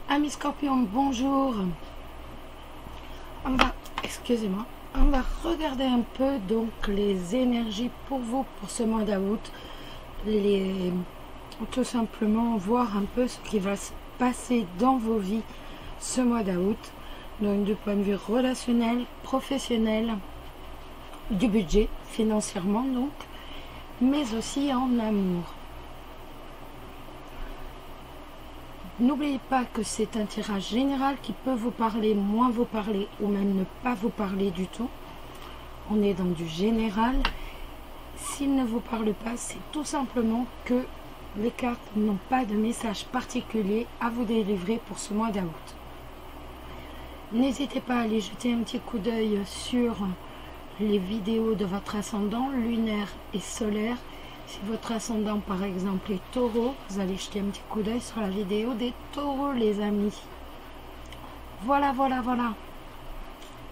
Amis Scorpions, bonjour. Excusez-moi, on va regarder un peu donc les énergies pour vous pour ce mois d'août. Tout simplement voir un peu ce qui va se passer dans vos vies ce mois d'août. Donc du point de vue relationnel, professionnel, du budget, financièrement donc, mais aussi en amour. N'oubliez pas que c'est un tirage général qui peut vous parler, moins vous parler ou même ne pas vous parler du tout. On est dans du général. S'il ne vous parle pas, c'est tout simplement que les cartes n'ont pas de message particulier à vous délivrer pour ce mois d'août. N'hésitez pas à aller jeter un petit coup d'œil sur les vidéos de votre ascendant lunaire et solaire. Si votre ascendant par exemple est taureau, vous allez jeter un petit coup d'œil sur la vidéo des taureaux les amis. Voilà.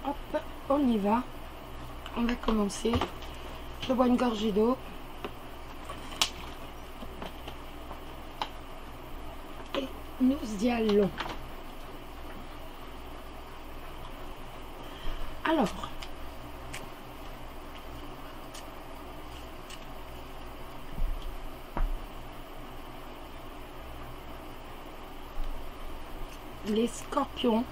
Hop, on y va. On va commencer. Je bois une gorgée d'eau. Et nous y allons. Alors, les Scorpions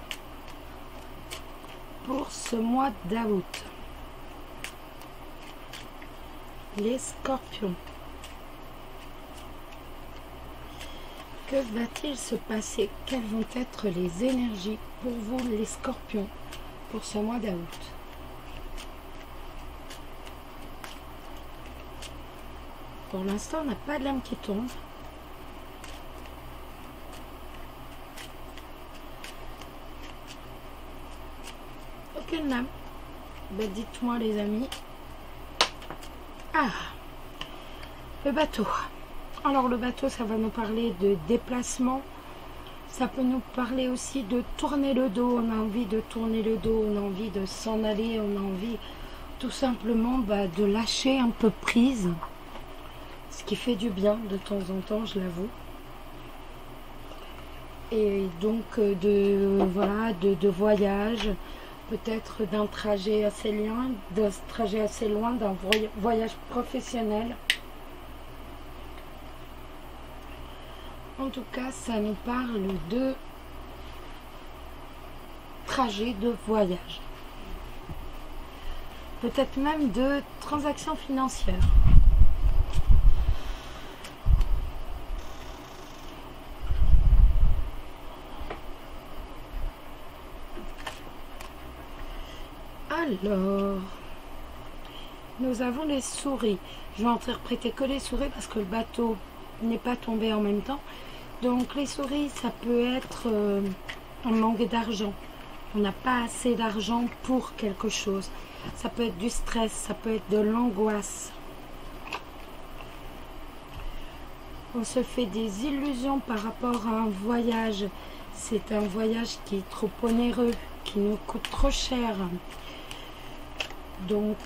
pour ce mois d'août. Les Scorpions. Que va-t-il se passer? Quelles vont être les énergies pour vous les Scorpions pour ce mois d'août? Pour l'instant, on n'a pas de lame qui tombe. Aucune lame. Ben, dites-moi les amis. Ah, le bateau. Alors le bateau, ça va nous parler de déplacement. Ça peut nous parler aussi de tourner le dos. On a envie de tourner le dos, on a envie de s'en aller, on a envie tout simplement de lâcher un peu prise. Ce qui fait du bien de temps en temps, je l'avoue. Et donc de voyage, peut-être d'un trajet assez loin, d'un voyage professionnel. En tout cas, ça nous parle de trajet de voyage. Peut-être même de transactions financières. Alors, nous avons les souris. Je vais interpréter que les souris parce que le bateau n'est pas tombé en même temps. Donc les souris, ça peut être un manque d'argent. On n'a pas assez d'argent pour quelque chose. Ça peut être du stress, ça peut être de l'angoisse. On se fait des illusions par rapport à un voyage. C'est un voyage qui est trop onéreux, qui nous coûte trop cher. Donc,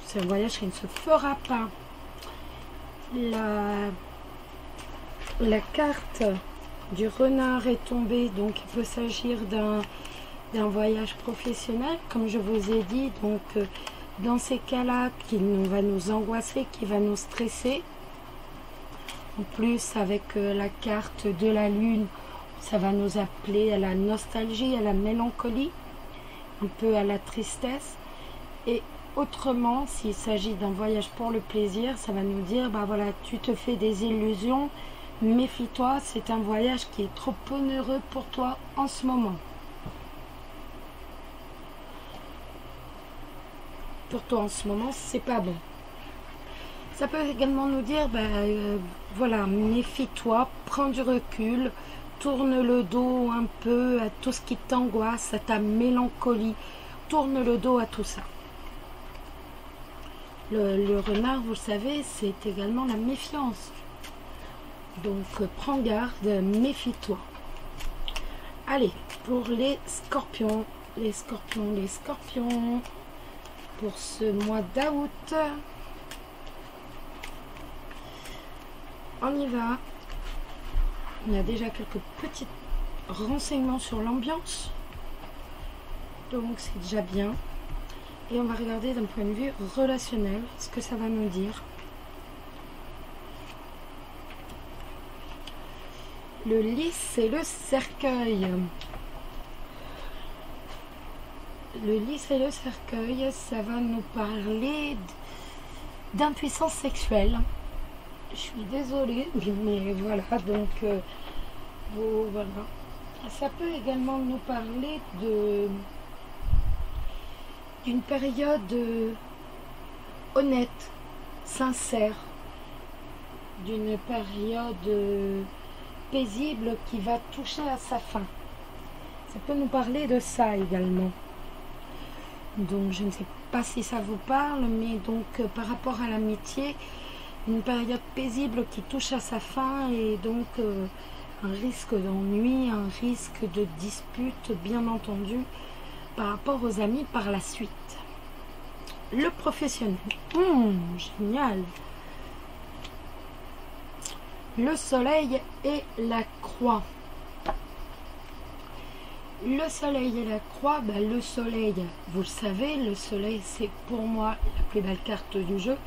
c'est un voyage qui ne se fera pas. La carte du renard est tombée, donc il peut s'agir d'un voyage professionnel, comme je vous ai dit. Donc, dans ces cas-là, qui va nous angoisser, qui va nous stresser. En plus, avec la carte de la lune, ça va nous appeler à la nostalgie, à la mélancolie, un peu à la tristesse. Et autrement, s'il s'agit d'un voyage pour le plaisir, ça va nous dire, voilà, tu te fais des illusions, méfie-toi, c'est un voyage qui est trop onéreux pour toi en ce moment. Pour toi en ce moment, c'est pas bon. Ça peut également nous dire, voilà, méfie-toi, prends du recul, tourne le dos un peu à tout ce qui t'angoisse, à ta mélancolie, tourne le dos à tout ça. Le renard, vous le savez, c'est également la méfiance. Donc, prends garde, méfie-toi. Allez, pour les scorpions, pour ce mois d'août, on y va. On a déjà quelques petits renseignements sur l'ambiance. Donc c'est déjà bien. Et on va regarder d'un point de vue relationnel ce que ça va nous dire. Le lys et le cercueil. Le lys et le cercueil, ça va nous parler d'impuissance sexuelle. Je suis désolée, mais voilà, donc voilà. Ça peut également nous parler d'une période honnête, sincère, d'une période paisible qui va toucher à sa fin. Ça peut nous parler de ça également. Donc je ne sais pas si ça vous parle, mais donc par rapport à l'amitié, une période paisible qui touche à sa fin et donc un risque d'ennui, un risque de dispute bien entendu par rapport aux amis par la suite. Le professionnel, génial. Le soleil et la croix. Le soleil et la croix, le soleil, vous le savez, le soleil c'est pour moi la plus belle carte du jeu,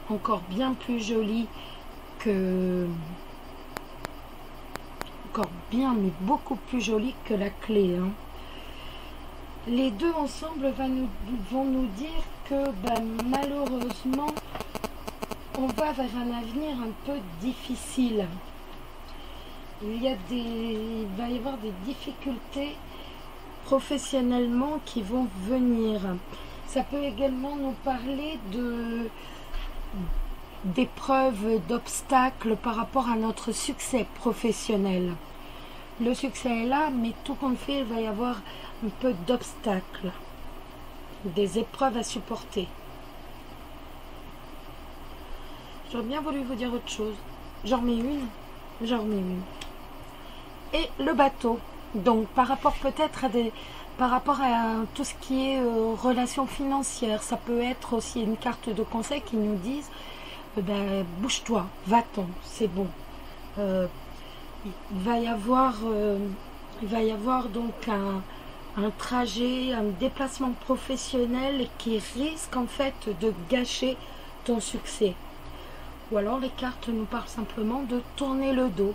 encore bien plus jolie que... Encore bien, mais beaucoup plus jolie que la clé. Hein. Les deux ensemble vont nous dire que malheureusement, on va vers un avenir un peu difficile. Il va y avoir des difficultés professionnellement qui vont venir. Ça peut également nous parler d'épreuves, d'obstacles par rapport à notre succès professionnel. Le succès est là, mais tout compte fait, il va y avoir un peu d'obstacles, des épreuves à supporter. J'aurais bien voulu vous dire autre chose. J'en remets une. Et le bateau. Donc par rapport peut-être par rapport à tout ce qui est relations financières, ça peut être aussi une carte de conseil qui nous dise bouge-toi, va-t'en, c'est bon. Il va y avoir donc un trajet, un déplacement professionnel qui risque en fait de gâcher ton succès. Ou alors les cartes nous parlent simplement de tourner le dos.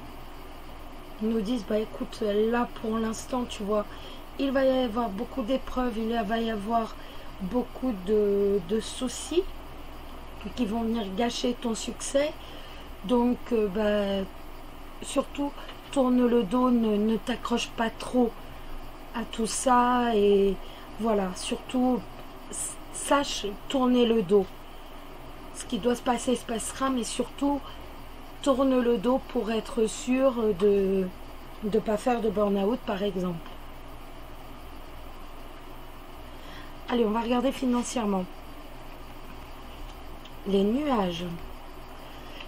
Ils nous disent, écoute, là pour l'instant, tu vois, il va y avoir beaucoup d'épreuves, il va y avoir beaucoup de soucis qui vont venir gâcher ton succès. Donc, surtout, tourne le dos, ne t'accroche pas trop à tout ça. Et voilà, surtout, sache tourner le dos. Ce qui doit se passer se passera, mais surtout, tourne le dos pour être sûr de ne pas faire de burn-out, par exemple. Allez, on va regarder financièrement. Les nuages.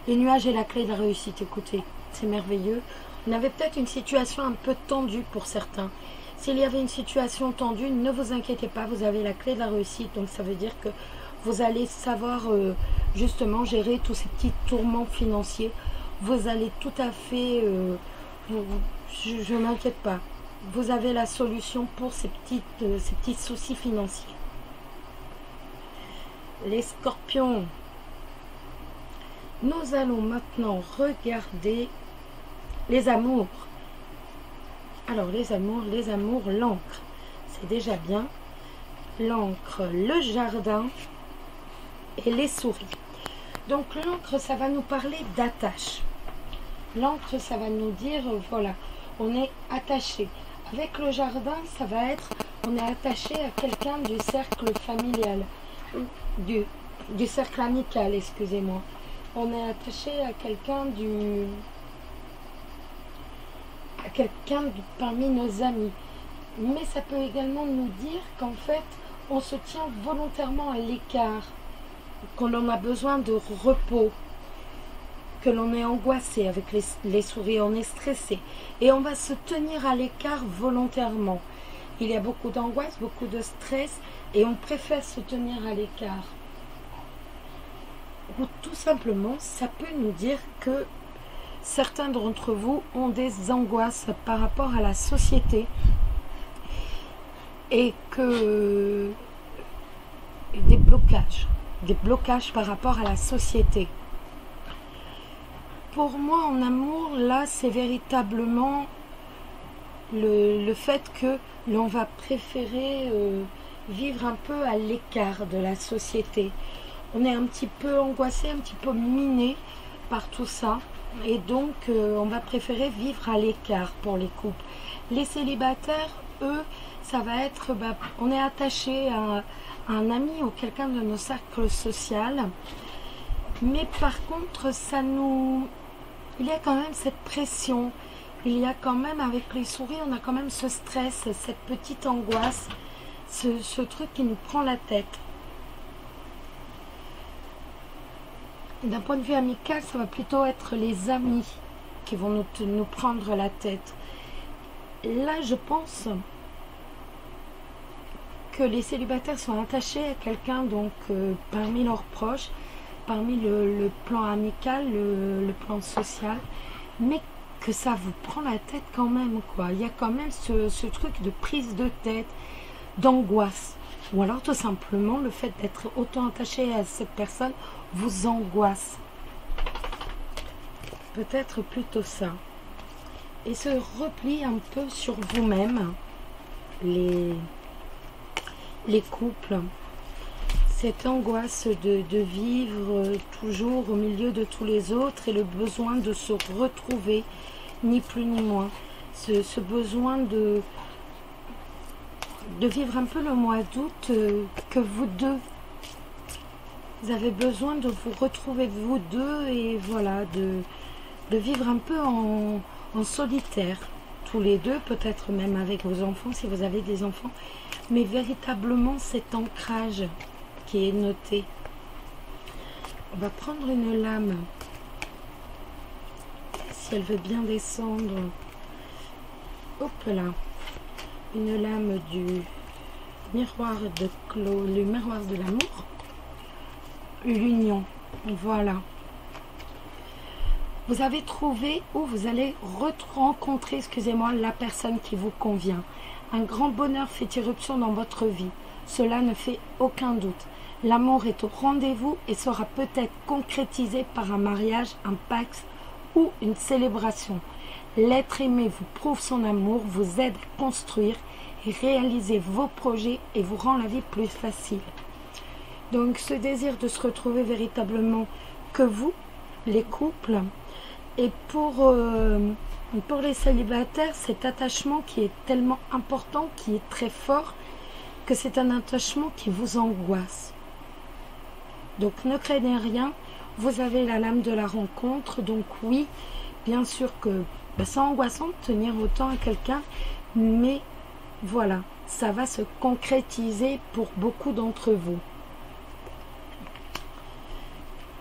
Les nuages est la clé de la réussite. Écoutez, c'est merveilleux. On avait peut-être une situation un peu tendue pour certains. S'il y avait une situation tendue, ne vous inquiétez pas, vous avez la clé de la réussite. Donc ça veut dire que vous allez savoir justement gérer tous ces petits tourments financiers. Vous allez tout à fait... je ne m'inquiète pas. Vous avez la solution pour ces petits soucis financiers. Les scorpions. Nous allons maintenant regarder les amours. Alors les amours, l'encre. C'est déjà bien. L'encre, le jardin et les souris. Donc l'encre, ça va nous parler d'attache. L'encre, ça va nous dire, voilà, on est attaché. Avec le jardin, ça va être, on est attaché à quelqu'un du cercle familial, du cercle amical, excusez-moi. On est attaché à quelqu'un parmi nos amis. Mais ça peut également nous dire qu'en fait, on se tient volontairement à l'écart, qu'on en a besoin de repos, que l'on est angoissé avec les souris, on est stressé. Et on va se tenir à l'écart volontairement. Il y a beaucoup d'angoisse, beaucoup de stress, et on préfère se tenir à l'écart. Ou tout simplement, ça peut nous dire que certains d'entre vous ont des angoisses par rapport à la société et que des blocages par rapport à la société. Pour moi, en amour, là, c'est véritablement le fait que l'on va préférer vivre un peu à l'écart de la société. On est un petit peu angoissé, un petit peu miné par tout ça. Et donc, on va préférer vivre à l'écart pour les couples. Les célibataires, eux, ça va être, on est attaché à un ami ou quelqu'un de nos cercles sociaux. Mais par contre, il y a quand même cette pression. Il y a quand même, avec les souris, on a quand même ce stress, cette petite angoisse, ce truc qui nous prend la tête. D'un point de vue amical, ça va plutôt être les amis qui vont nous prendre la tête. Là, je pense que les célibataires sont attachés à quelqu'un, donc parmi leurs proches, parmi le plan amical, le plan social, mais que ça vous prend la tête quand même, quoi. Il y a quand même ce truc de prise de tête, d'angoisse. Ou alors tout simplement le fait d'être autant attaché à cette personne vous angoisse. Peut-être plutôt ça. Et se repli un peu sur vous-même, les couples. Cette angoisse de vivre toujours au milieu de tous les autres et le besoin de se retrouver, ni plus ni moins. Ce besoin de vivre un peu le mois d'août que vous deux. Vous avez besoin de vous retrouver vous deux et voilà, de vivre un peu en solitaire, tous les deux, peut-être même avec vos enfants si vous avez des enfants, mais véritablement cet ancrage qui est noté. On va prendre une lame, si elle veut bien descendre. Hop là, une lame du miroir de Clos, le miroir de l'amour, l'union, voilà. Vous avez trouvé ou vous allez rencontrer, excusez-moi, la personne qui vous convient. Un grand bonheur fait irruption dans votre vie. Cela ne fait aucun doute. L'amour est au rendez-vous et sera peut-être concrétisé par un mariage, un pacte ou une célébration. L'être aimé vous prouve son amour, vous aide à construire et réaliser vos projets et vous rend la vie plus facile. Donc ce désir de se retrouver véritablement que vous, les couples, et pour les célibataires, cet attachement qui est tellement important, qui est très fort, que c'est un attachement qui vous angoisse. Donc ne craignez rien, vous avez la lame de la rencontre, donc oui, bien sûr que c'est angoissant de tenir autant à quelqu'un, mais voilà, ça va se concrétiser pour beaucoup d'entre vous.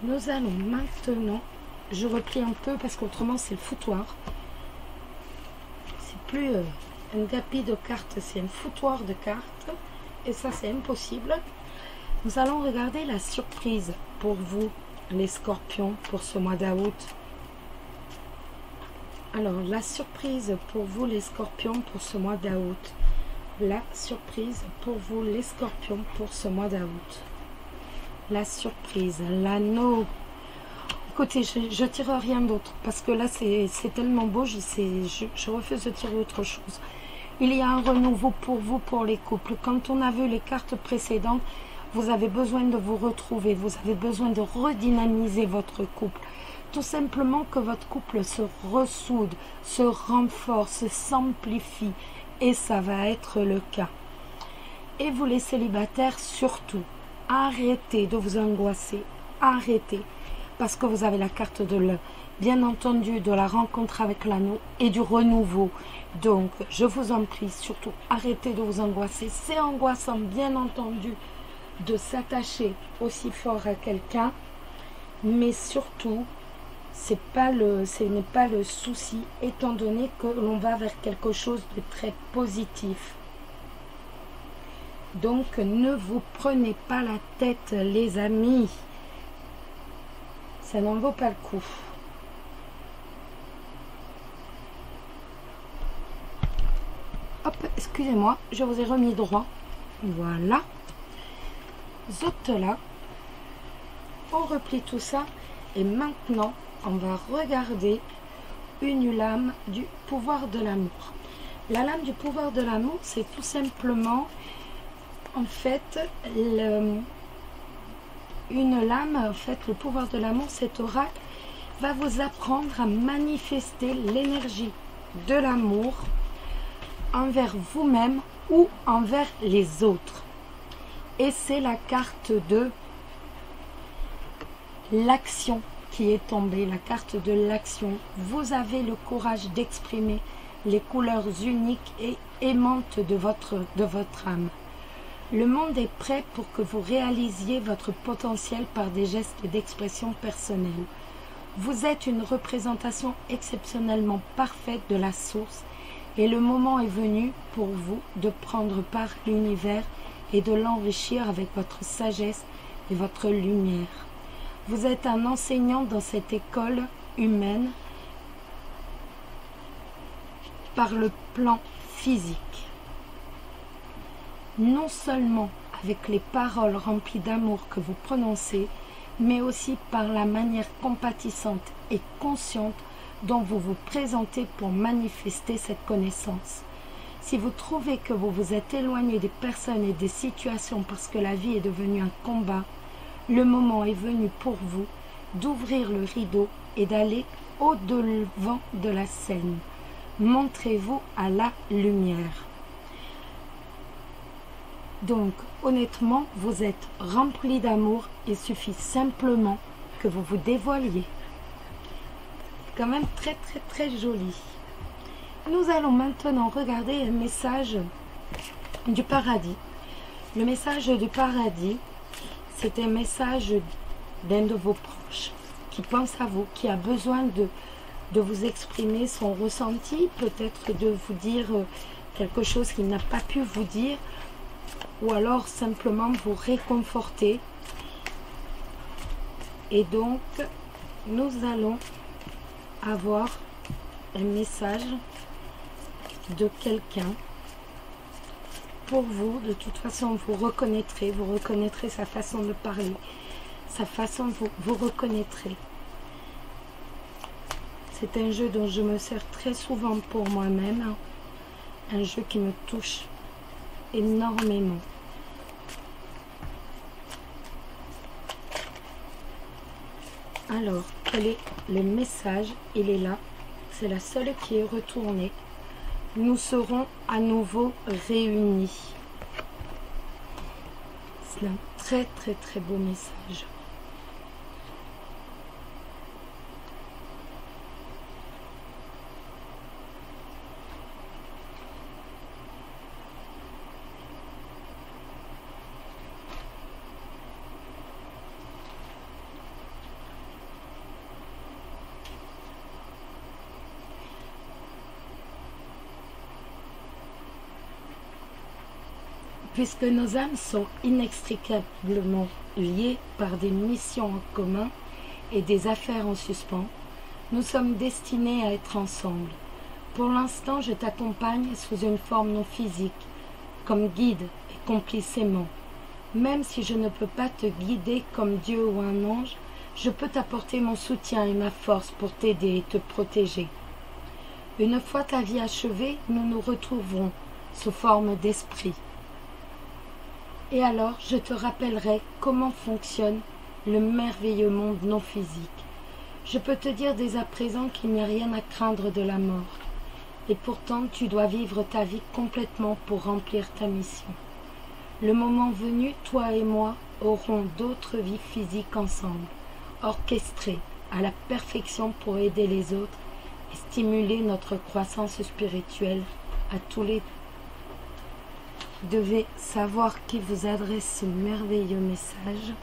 Nous allons maintenant, je replie un peu parce qu'autrement c'est le foutoir. C'est plus un gapi de cartes, c'est un foutoir de cartes. Et ça c'est impossible. Nous allons regarder la surprise pour vous, les scorpions, pour ce mois d'août. Alors, la surprise pour vous, les scorpions, pour ce mois d'août. La surprise pour vous, les scorpions, pour ce mois d'août. La surprise, l'anneau. Écoutez, je tire rien d'autre parce que là c'est tellement beau, je refuse de tirer autre chose. Il y a un renouveau pour vous, pour les couples. Quand on a vu les cartes précédentes, vous avez besoin de vous retrouver, vous avez besoin de redynamiser votre couple. Tout simplement que votre couple se ressoude, se renforce, s'amplifie. Et ça va être le cas. Et vous les célibataires, surtout, arrêtez de vous angoisser. Arrêtez. Parce que vous avez la carte bien entendu, de la rencontre avec l'anneau et du renouveau. Donc, je vous en prie, surtout, arrêtez de vous angoisser. C'est angoissant, bien entendu, de s'attacher aussi fort à quelqu'un. Mais surtout, ce n'est pas le souci, étant donné que l'on va vers quelque chose de très positif. Donc, ne vous prenez pas la tête, les amis. Ça n'en vaut pas le coup. Hop, excusez-moi, je vous ai remis droit. Voilà. Zut là. On replie tout ça. Et maintenant, on va regarder une lame du pouvoir de l'amour. La lame du pouvoir de l'amour, c'est tout simplement, en fait, une lame, en fait, le pouvoir de l'amour, cet oracle va vous apprendre à manifester l'énergie de l'amour envers vous-même ou envers les autres. Et c'est la carte de l'action qui est tombée, la carte de l'action. Vous avez le courage d'exprimer les couleurs uniques et aimantes de votre âme. Le monde est prêt pour que vous réalisiez votre potentiel par des gestes d'expression personnelle. Vous êtes une représentation exceptionnellement parfaite de la source et le moment est venu pour vous de prendre part à l'univers et de l'enrichir avec votre sagesse et votre lumière. Vous êtes un enseignant dans cette école humaine par le plan physique. Non seulement avec les paroles remplies d'amour que vous prononcez, mais aussi par la manière compatissante et consciente dont vous vous présentez pour manifester cette connaissance. Si vous trouvez que vous vous êtes éloigné des personnes et des situations parce que la vie est devenue un combat, le moment est venu pour vous d'ouvrir le rideau et d'aller au-devant de la scène. Montrez-vous à la lumière. Donc, honnêtement, vous êtes rempli d'amour. Il suffit simplement que vous vous dévoiliez. C'est quand même très, très, très joli. Nous allons maintenant regarder un message du paradis. Le message du paradis, c'est un message d'un de vos proches qui pense à vous, qui a besoin de vous exprimer son ressenti, peut-être de vous dire quelque chose qu'il n'a pas pu vous dire, ou alors simplement vous réconforter. Et donc, nous allons avoir un message de quelqu'un pour vous. De toute façon, vous reconnaîtrez sa façon de parler, sa façon, vous reconnaîtrez. C'est un jeu dont je me sers très souvent pour moi-même, un jeu qui me touche énormément. Alors, quel est le message? Il est là, c'est la seule qui est retournée. Nous serons à nouveau réunis. C'est un très très très beau message. Puisque nos âmes sont inextricablement liées par des missions en commun et des affaires en suspens, nous sommes destinés à être ensemble. Pour l'instant, je t'accompagne sous une forme non physique, comme guide et complice aimant. Même si je ne peux pas te guider comme Dieu ou un ange, je peux t'apporter mon soutien et ma force pour t'aider et te protéger. Une fois ta vie achevée, nous nous retrouverons sous forme d'esprit. Et alors, je te rappellerai comment fonctionne le merveilleux monde non physique. Je peux te dire dès à présent qu'il n'y a rien à craindre de la mort. Et pourtant, tu dois vivre ta vie complètement pour remplir ta mission. Le moment venu, toi et moi aurons d'autres vies physiques ensemble, orchestrées à la perfection pour aider les autres et stimuler notre croissance spirituelle à tous les devez savoir qui vous adresse ce merveilleux message.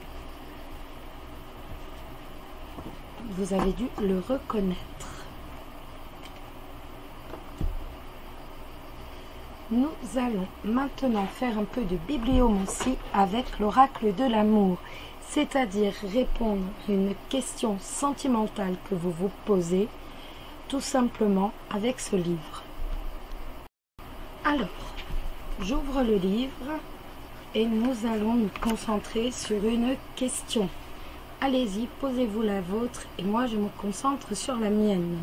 Vous avez dû le reconnaître. Nous allons maintenant faire un peu de bibliomancie avec l'oracle de l'amour, c'est-à-dire répondre à une question sentimentale que vous vous posez, tout simplement avec ce livre. Alors, j'ouvre le livre et nous allons nous concentrer sur une question. Allez-y, posez-vous la vôtre et moi je me concentre sur la mienne.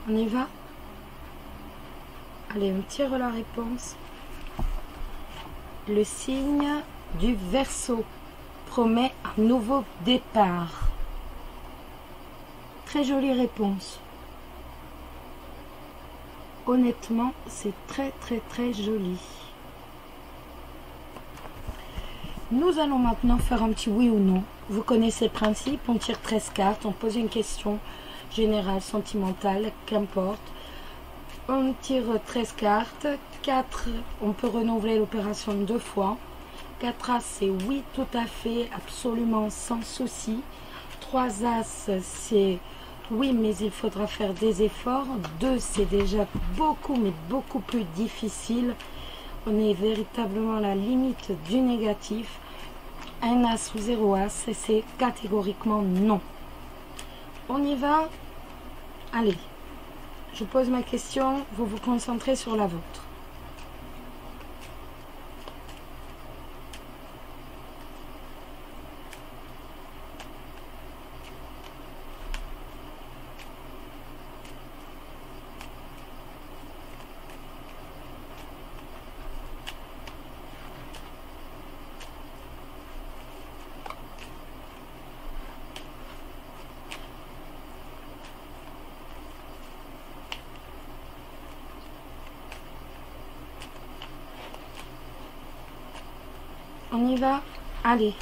On y va? Allez, on tire la réponse. Le signe du Verseau promet un nouveau départ. Très jolie réponse. Honnêtement, c'est très joli. Nous allons maintenant faire un petit oui ou non. Vous connaissez le principe, on tire 13 cartes, on pose une question générale, sentimentale, qu'importe. On tire 13 cartes, 4, on peut renouveler l'opération 2 fois. 4 As, c'est oui, tout à fait, absolument, sans souci. 3 As, c'est oui, mais il faudra faire des efforts. 2, c'est déjà beaucoup, mais beaucoup plus difficile. On est véritablement à la limite du négatif. 1 As ou 0 As, c'est catégoriquement non. On y va? Allez, je pose ma question, vous vous concentrez sur la vôtre. On y va? Allez.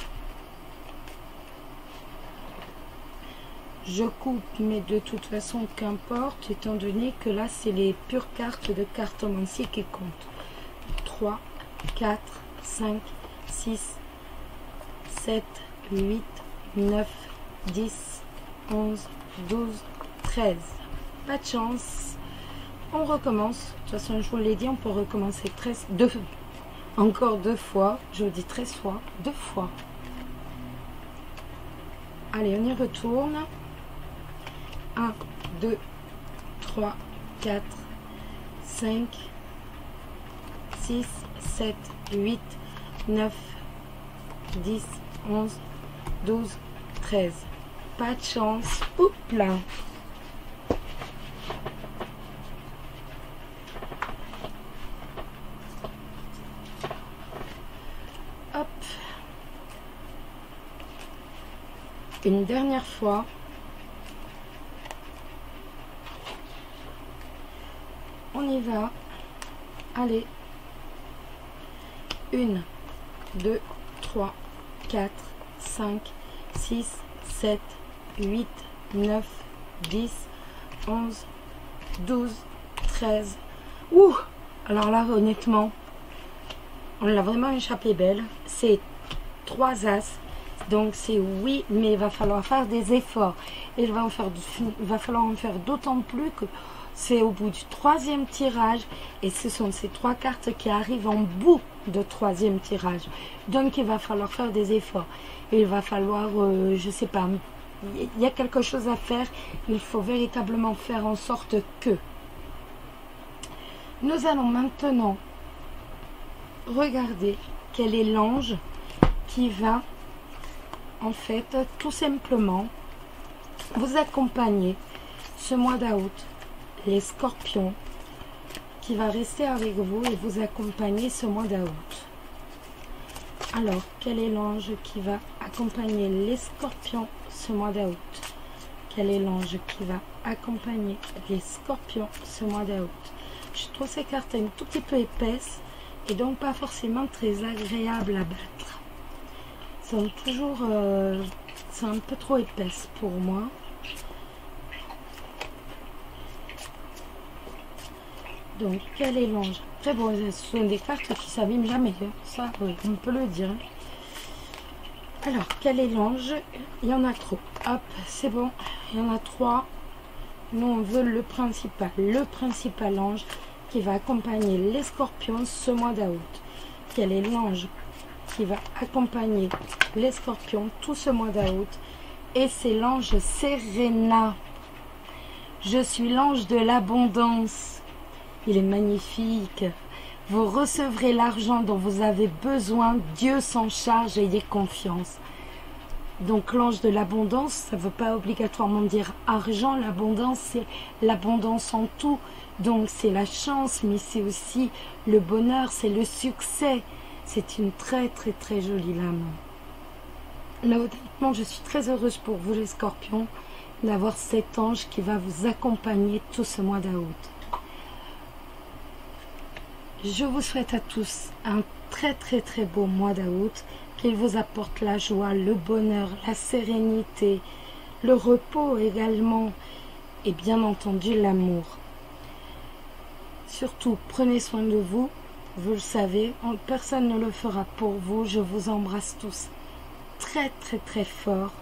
Je coupe, mais de toute façon, qu'importe, étant donné que là, c'est les pures cartes de cartomancie qui comptent. 3, 4, 5, 6, 7, 8, 9, 10, 11, 12, 13. Pas de chance. On recommence. De toute façon, je vous l'ai dit, on peut recommencer 13, encore 2 fois. Je vous dis 13 fois, 2 fois. Allez, on y retourne. 1, 2, 3, 4, 5, 6, 7, 8, 9, 10, 11, 12, 13. Pas de chance. Oups là. Hop. Une dernière fois. On y va. Allez. 1, 2, 3, 4, 5, 6, 7, 8, 9, 10, 11, 12, 13. Ouh! Alors là, honnêtement, on l'a vraiment échappé belle. C'est 3 As. Donc c'est oui, mais il va falloir faire des efforts. Et il va falloir en faire d'autant plus que c'est au bout du 3e tirage. Et ce sont ces 3 cartes qui arrivent en bout de 3e tirage. Donc il va falloir faire des efforts. Et il va falloir, je sais pas, il y a quelque chose à faire. Il faut véritablement faire en sorte que. Nous allons maintenant regarder quel est l'ange qui va en fait tout simplement vous accompagner ce mois d'août, les scorpions, qui va rester avec vous et vous accompagner ce mois d'août. Alors, quel est l'ange qui va accompagner les scorpions ce mois d'août? Quel est l'ange qui va accompagner les scorpions ce mois d'août? Je trouve ces cartes un tout petit peu épaisses et donc pas forcément très agréables à battre. Sont toujours c'est un peu trop épaisse pour moi. Donc, quel est l'ange? Après, bon, ce sont des cartes qui s'abîment jamais. Hein. Ça, oui, on peut le dire. Alors, quel est l'ange? Il y en a trop. Hop, c'est bon. Il y en a 3. Nous, on veut le principal. Le principal ange qui va accompagner les scorpions ce mois d'août. Quel est l'ange qui va accompagner les scorpions tout ce mois d'août? Et c'est l'ange Serena. Je suis l'ange de l'abondance. Il est magnifique. Vous recevrez l'argent dont vous avez besoin. Dieu s'en charge, ayez confiance. Donc l'ange de l'abondance, ça ne veut pas obligatoirement dire argent. L'abondance, c'est l'abondance en tout. Donc c'est la chance, mais c'est aussi le bonheur, c'est le succès. C'est une très très très jolie lame. Là, honnêtement, je suis très heureuse pour vous les scorpions d'avoir cet ange qui va vous accompagner tout ce mois d'août. Je vous souhaite à tous un très très très beau mois d'août, qu'il vous apporte la joie, le bonheur, la sérénité, le repos également et bien entendu l'amour. Surtout, prenez soin de vous, vous le savez, personne ne le fera pour vous. Je vous embrasse tous très très très fort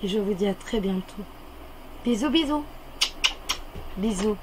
et je vous dis à très bientôt. Bisous bisous. Bisous.